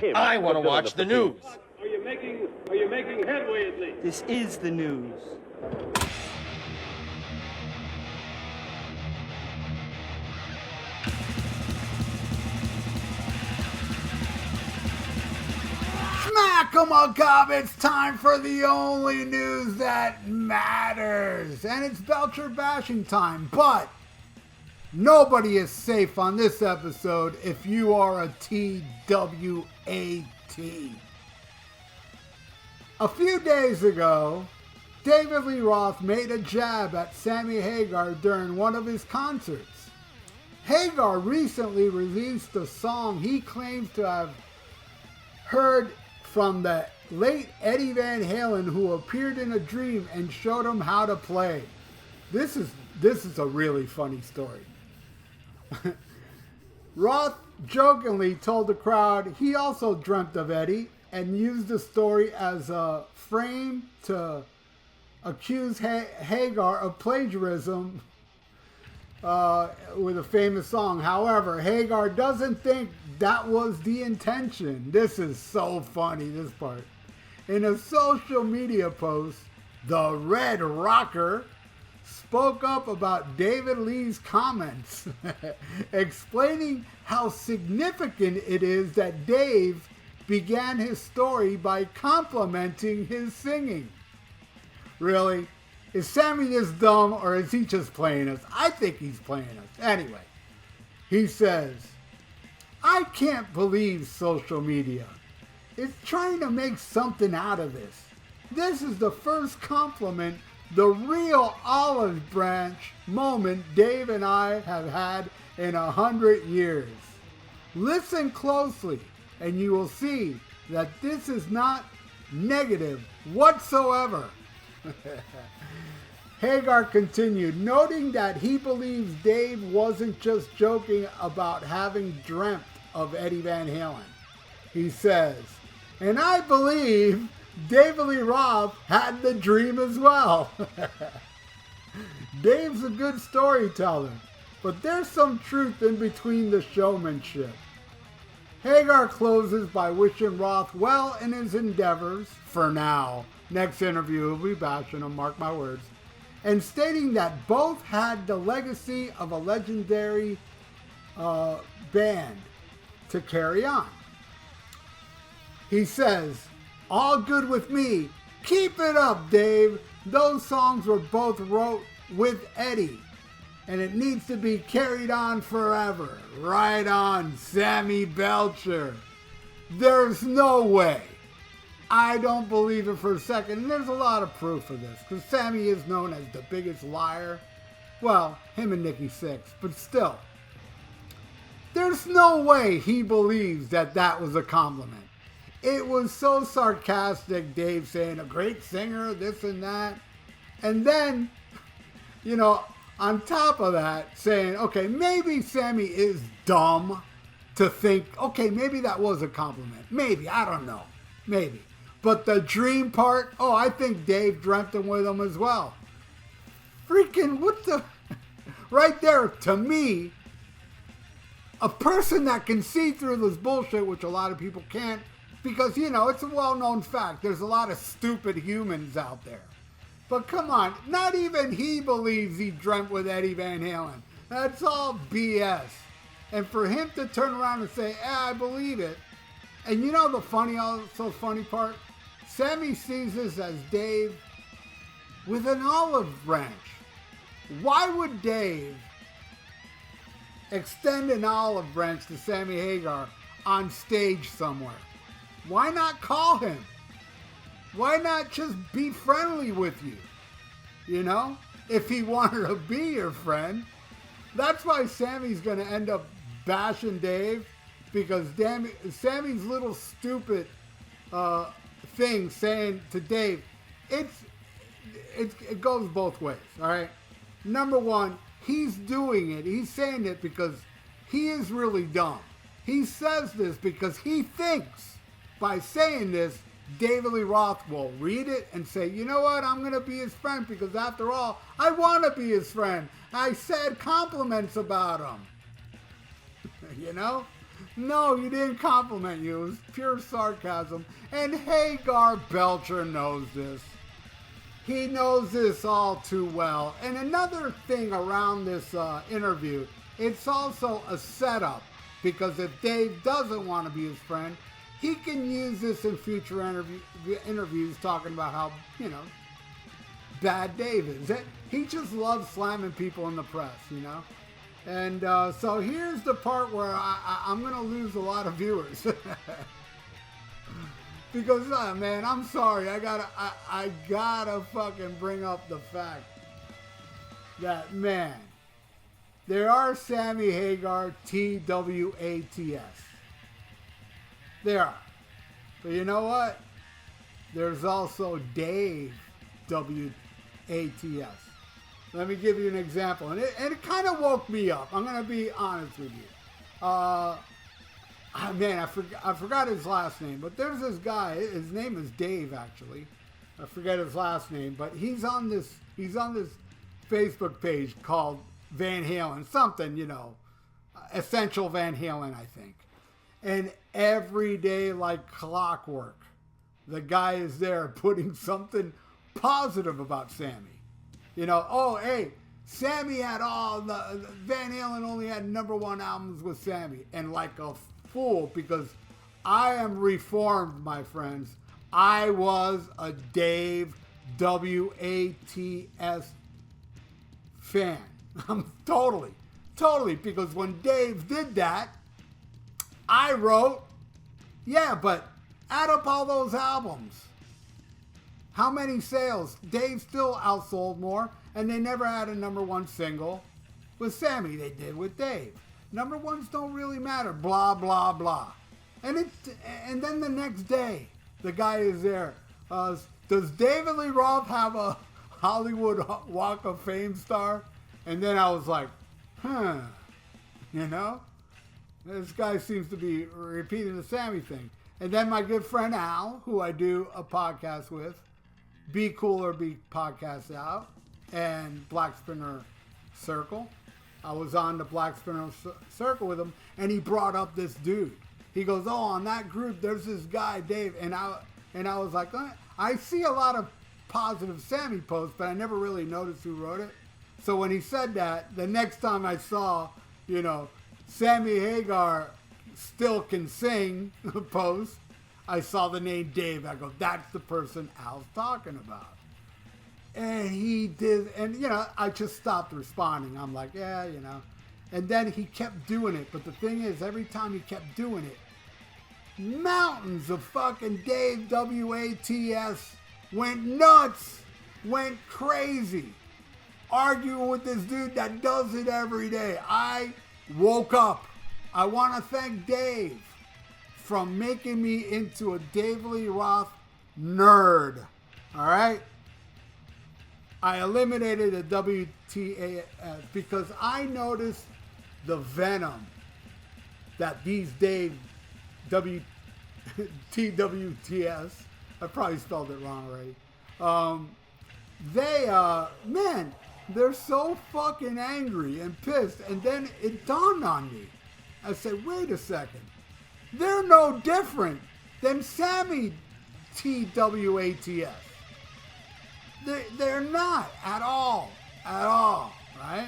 him. I want to watch the news. Are you making headway at least? This is the news. Smack 'em up, Cobb. It's time for the only news that matters. And it's Belcher bashing time. But nobody is safe on this episode if you are a TWAT. A few days ago, David Lee Roth made a jab at Sammy Hagar during one of his concerts. Hagar recently released a song he claims to have heard from the late Eddie Van Halen, who appeared in a dream and showed him how to play. This is a really funny story. Roth jokingly told the crowd he also dreamt of Eddie and used the story as a frame to accuse Hagar of plagiarism with a famous song. However, Hagar doesn't think that was the intention. This is so funny, this part. In a social media post, the Red Rocker spoke up about David Lee's comments, explaining how significant it is that Dave began his story by complimenting his singing. Really? Is Sammy this dumb, or is he just playing us? I think he's playing us. Anyway, he says, I can't believe social media is trying to make something out of this. This is the first compliment, the real olive branch moment Dave and I have had in 100 years. Listen closely and you will see that this is not negative whatsoever. Hagar continued, noting that he believes Dave wasn't just joking about having dreamt of Eddie Van Halen. He says, and I believe David Lee Roth had the dream as well. Dave's a good storyteller, but there's some truth in between the showmanship. Hagar closes by wishing Roth well in his endeavors, for now. Next interview will be bashing him, mark my words. And stating that both had the legacy of a legendary band to carry on. He says, all good with me. Keep it up, Dave. Those songs were both wrote with Eddie. And it needs to be carried on forever. Right on, Sammy Belcher. There's no way. I don't believe it for a second. And there's a lot of proof of this. Because Sammy is known as the biggest liar. Well, him and Nikki Sixx. But still. There's no way he believes that that was a compliment. It was so sarcastic, Dave saying, a great singer, this and that. And then, you know, on top of that, saying, okay, maybe Sammy is dumb to think, okay, maybe that was a compliment. Maybe, I don't know. Maybe. But the dream part, oh, I think Dave dreamt him with him as well. Freaking, what the... Right there, to me, a person that can see through this bullshit, which a lot of people can't, because, you know, it's a well-known fact. There's a lot of stupid humans out there. But come on, not even he believes he dreamt with Eddie Van Halen. That's all BS. And for him to turn around and say, I believe it. And you know the funny part? Sammy sees this as Dave with an olive branch. Why would Dave extend an olive branch to Sammy Hagar on stage somewhere? Why not call him? Why not just be friendly with you? You know? If he wanted to be your friend. That's why Sammy's going to end up bashing Dave. Because Sammy's little stupid thing saying to Dave, it goes both ways, all right? Number one, he's doing it. He's saying it because he is really dumb. He says this because he thinks by saying this, David Lee Roth will read it and say, you know what, I'm going to be his friend because after all, I want to be his friend. I said compliments about him. You know? No, you didn't compliment you. It was pure sarcasm. And Hagar Belcher knows this. He knows this all too well. And another thing around this interview, it's also a setup. Because if Dave doesn't want to be his friend, he can use this in future interviews talking about how, you know, bad Dave is. He just loves slamming people in the press, you know. And so here's the part where I'm going to lose a lot of viewers. Because, man, I'm sorry. I gotta fucking bring up the fact that, man, there are Sammy Hagar TWATS. There are. But you know what? There's also Dave WATS. Let me give you an example. And it kind of woke me up. I'm going to be honest with you. Man, I forgot his last name. But there's this guy. His name is Dave, actually. I forget his last name. But he's on this Facebook page called Van Halen. Something, you know. Essential Van Halen, I think. And every day, like clockwork, the guy is there putting something positive about Sammy. You know, oh, hey, Sammy had Van Halen only had #1 albums with Sammy. And like a fool, because I am reformed, my friends. I was a Dave WATS fan. I'm totally, because when Dave did that, I wrote, yeah, but add up all those albums. How many sales? Dave still outsold more, and they never had a #1 single with Sammy. They did with Dave. #1s don't really matter. Blah blah blah. And then the next day, the guy is there. Does David Lee Roth have a Hollywood Walk of Fame star? And then I was like, you know, this guy seems to be repeating the Sammy thing. And then my good friend Al, who I do a podcast with, Be Cool or Be Podcast Out, and Black Spinner Circle. I was on the Black Spinner Circle with him, and he brought up this dude. He goes, oh, on that group, there's this guy, Dave. And I was like, I see a lot of positive Sammy posts, but I never really noticed who wrote it. So when he said that, the next time I saw, you know, Sammy Hagar still can sing post, I saw the name Dave. I go, that's the person Al's talking about. And he did, and you know, I just stopped responding. I'm like, yeah, you know. And then he kept doing it. But the thing is, every time he kept doing it, mountains of fucking Dave WATS went nuts, went crazy, arguing with this dude that does it every day. I woke up. I want to thank Dave for making me into a Dave Lee Roth nerd. All right? I eliminated the WTAS because I noticed the venom that these Dave TWTS, I probably spelled it wrong already. Man, they're so fucking angry and pissed. And then it dawned on me. I said, wait a second. They're no different than Sammy TWATS. They're not at all, right?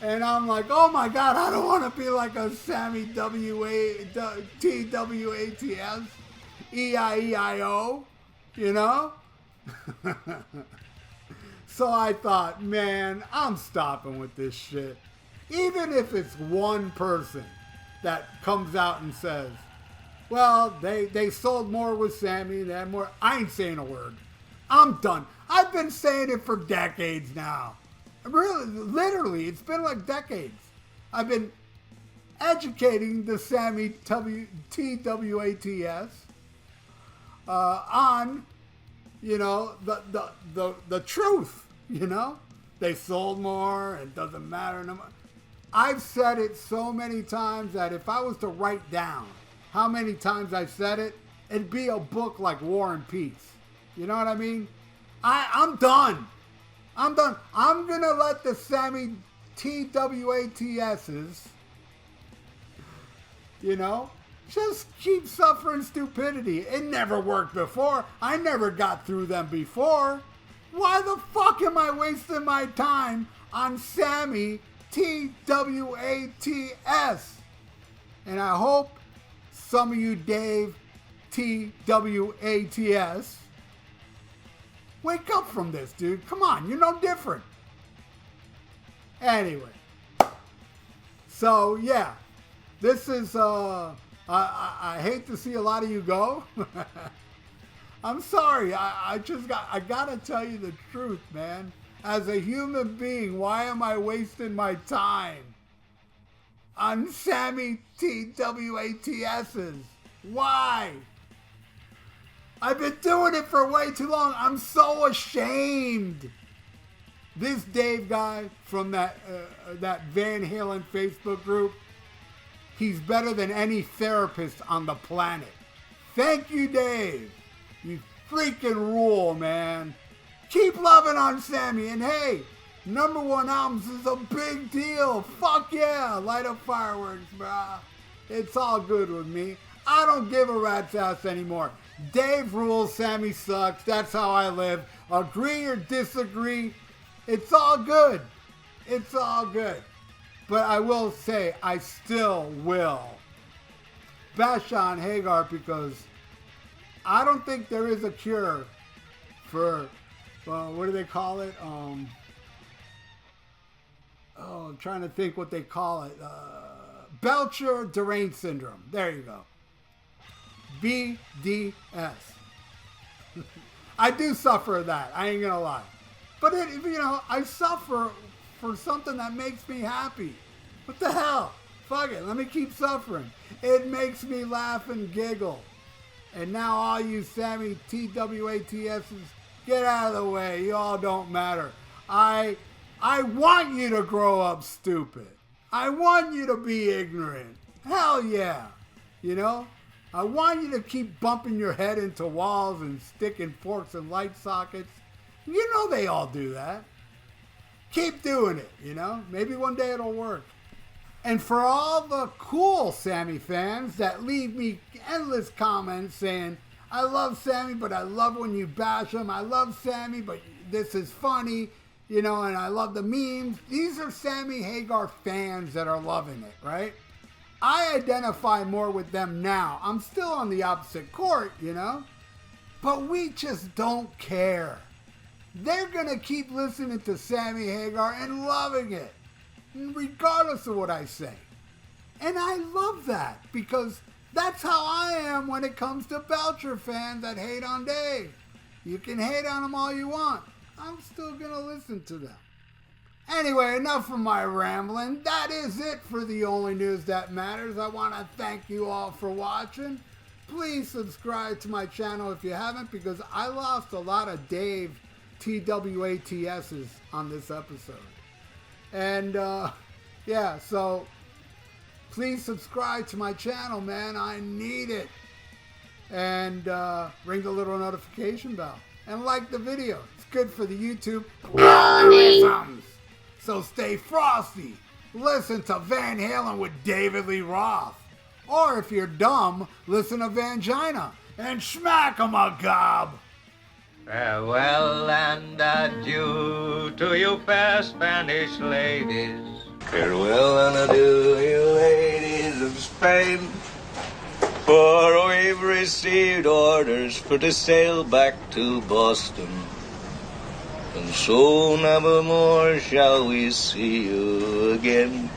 And I'm like, oh my God, I don't want to be like a Sammy TWATS, EIEIO, you know? So I thought, man, I'm stopping with this shit. Even if it's one person that comes out and says, well, they sold more with Sammy, they had more. I ain't saying a word. I'm done. I've been saying it for decades now. Really, literally, it's been like decades. I've been educating the Sammy TWATS on, you know, the truth, you know? They sold more, it doesn't matter no more. I've said it so many times that if I was to write down how many times I said it, it'd be a book like War and Peace. You know what I mean? I'm done. I'm done. I'm going to let the Sammy TWATS's you know? Just keep suffering stupidity. It never worked before. I never got through them before. Why the fuck am I wasting my time on Sammy TWATS? And I hope some of you Dave TWATS wake up from this, dude. Come on, you're no different. Anyway. So, yeah. This is, I hate to see a lot of you go. I'm sorry. I gotta tell you the truth, man. As a human being, why am I wasting my time on Sammy TWATS's? Why? I've been doing it for way too long. I'm so ashamed. This Dave guy from that Van Halen Facebook group, he's better than any therapist on the planet. Thank you, Dave. You freaking rule, man. Keep loving on Sammy. And hey, #1 albums is a big deal. Fuck yeah. Light up fireworks, brah. It's all good with me. I don't give a rat's ass anymore. Dave rules. Sammy sucks. That's how I live. Agree or disagree. It's all good. It's all good. But I will say, I still will bash on Hagar because I don't think there is a cure for, what do they call it? I'm trying to think what they call it. Belcher deranged syndrome. There you go. BDS. I do suffer that. I ain't gonna lie. But I suffer for something that makes me happy. What the hell? Fuck it. Let me keep suffering. It makes me laugh and giggle. And now all you Sammy TWATS's, get out of the way. You all don't matter. I want you to grow up stupid. I want you to be ignorant. Hell yeah. You know? I want you to keep bumping your head into walls and sticking forks in light sockets. You know they all do that. Keep doing it, you know? Maybe one day it'll work. And for all the cool Sammy fans that leave me endless comments saying, I love Sammy, but I love when you bash him. I love Sammy, but this is funny, you know, and I love the memes. These are Sammy Hagar fans that are loving it, right? I identify more with them now. I'm still on the opposite court, you know? But we just don't care. They're going to keep listening to Sammy Hagar and loving it, regardless of what I say. And I love that, because that's how I am when it comes to Belcher fans that hate on Dave. You can hate on them all you want. I'm still going to listen to them. Anyway, enough of my rambling. That is it for the Only News That Matters. I want to thank you all for watching. Please subscribe to my channel if you haven't, because I lost a lot of Dave TWATS's on this episode. And yeah, so please subscribe to my channel, man. I need it. And ring the little notification bell. And like the video. It's good for the YouTube algorithms. So stay frosty. Listen to Van Halen with David Lee Roth. Or if you're dumb, listen to Vangina and smack 'em a gob. Farewell and adieu to you fair Spanish ladies. Farewell and adieu, you ladies of Spain. For we've received orders for to sail back to Boston. And so never more shall we see you again.